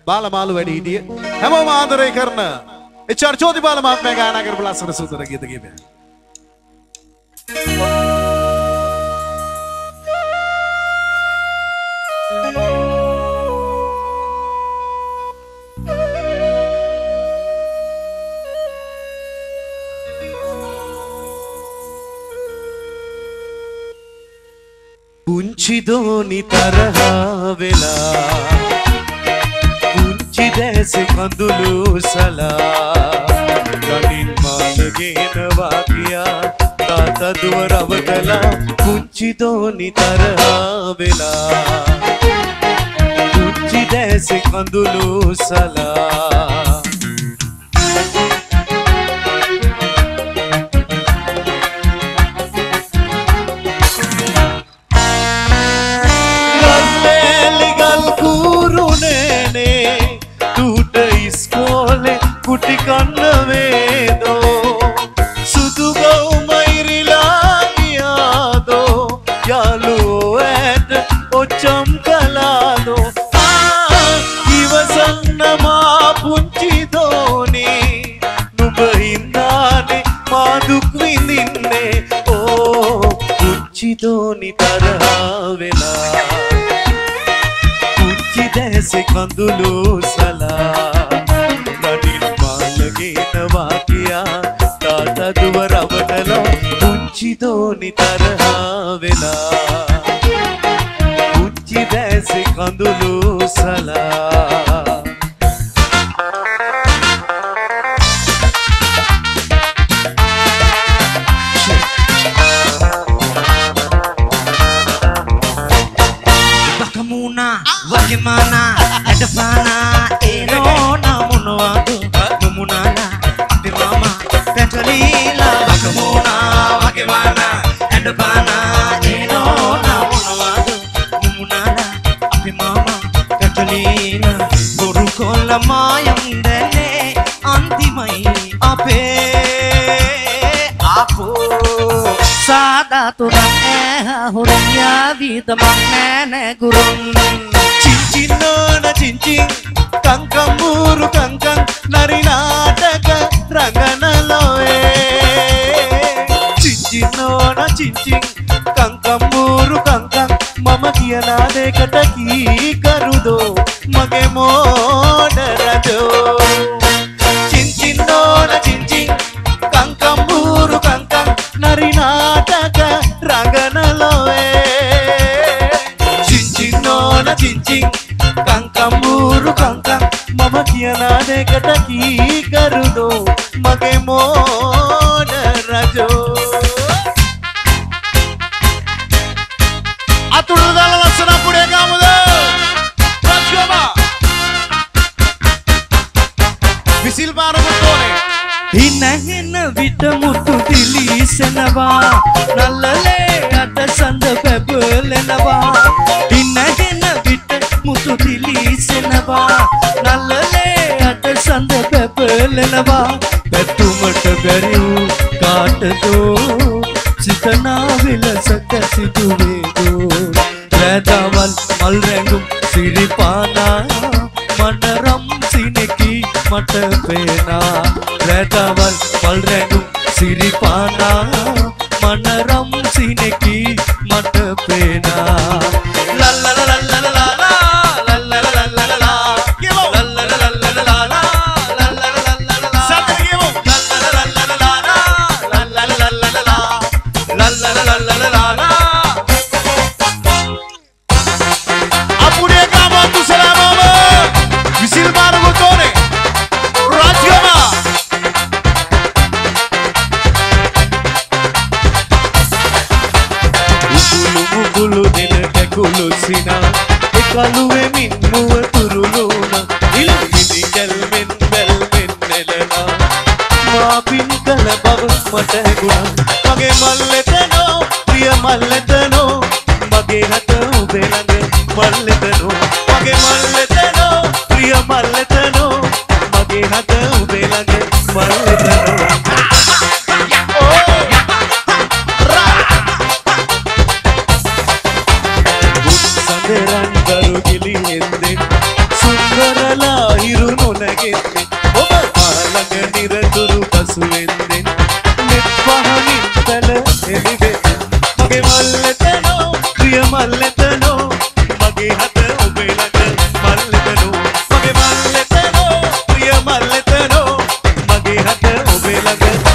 බාලමාලු වැඩි හිටිය හැමෝම ආදරය කරන එච්.ආර්. චෝති බාල මහත්මයා ගායනා කරපු ලස්සන සුන්දර ගීත කිහිපයක්. පුංචි දෝනි තරහා වෙලා පුංචි දැසි කඳුළු සලා ගඩින් මාල ගේනවා කියා තාත්තා දුව රවටලා පුංචි දෝනි තරහා වෙලා පුංචි දැසි කඳුළු සලා कुटी कन्नवे दो सुदु गौ मैरिला किया दो यालू ऐट ओ चमकला दो इवसन्नमा पुंची दोनी नुबहिंदाने मादुक विंदिन्ने ओ पुंची दोनी तरहा वेला पुंची देसे कंदुलु सला ගෙනවා කියා තාත්තා දුව රවටලා පුංචි දෝනි තරහා වෙලා පුංචි දැසි කඳුළු සලා බකමුණා වගේමානා ඇඩපානා ඒනෝ නමුනවාදු මුමුණාලා අපේ මාමා පැටලීලා බකමුණා වගේමානා ඇඩපානා ඒනෝ නමුනවාදු මුමුණාලා අපේ මාමා පැටලීලා බොරු කොල්ල මායම් දැනේ අන්තිමයි අපේ ආපෝ सादा तुरंग हुरंग यादी तमंग नैने गुरुंग चिंचिनो न चिंचिंग कंकं मूरु कंकं नरी नाटक रंगनलोए चिंचिनो न चिंचिंग कंकं मूरु कंकं मम कियना देකට की करू दो मगे मोड रजो चिंचिनो न चिंचिंग कंकं मूरु कंकं नरी नाटक रंगनलोए चिंचिनो न चिंचिंग कंकं मूरु कंकं मम कियना देකට की करू दो मगे मोड रजो අතුරු දාලා ලස්සන පුඩේ ගමුද රජ්‍යම විසිල් පාරකට ඕනේ හිනහෙන විට මුතු දිලිසෙනවා නල්ලලේ අත සඳ පැබලෙනවා හිනහෙන විට මුතු දිලිසෙනවා නල්ලලේ අත සඳ පැබලෙනවා පැතුමට බැරි වූ කාටදෝ සිතනා විලසක සිදුවේදෝ රැදවල් මල් රැඟුම් සිරිපානා මනරම් සිනෙකි මට පේනා රැදවල් මල් රැඟුම් සිරිපානා මනරම් සිනෙකි මට පේනා කලුවේ මින් මුව තුරුලුන ඉලුවිදි ගැල්මෙන් බැල්මෙන් නෙලනා මා පින් කළ බව මට හැඟුණා මගේ මල්ලෙතනෝ ප්‍රිය මල්ලෙතනෝ මගේ හත ඔබේ ළඟ මල්ලෙතනෝ මගේ මල්ලෙතනෝ ප්‍රිය මල්ලෙතනෝ මගේ හත ඔබේ ළඟ මල්ලෙතනෝ සඳරන් දරු ගිලි හෙන්දෙන් සුන්දරලා වෙලා හිරු නොනැගෙන්නේ ඔබ මාළඟ නිරතුරු පසු වෙන්නේ මෙත් පහනින් පැල එළිවෙන්නේ මගේ මල්ලතනෝ ප්‍රිය මල්ලතනෝ මගේ හත ඔබේ ළඟ මල්ලතනෝ මගේ මල්ලතනෝ ප්‍රිය මල්ලතනෝ මගේ හත ඔබේ ළඟ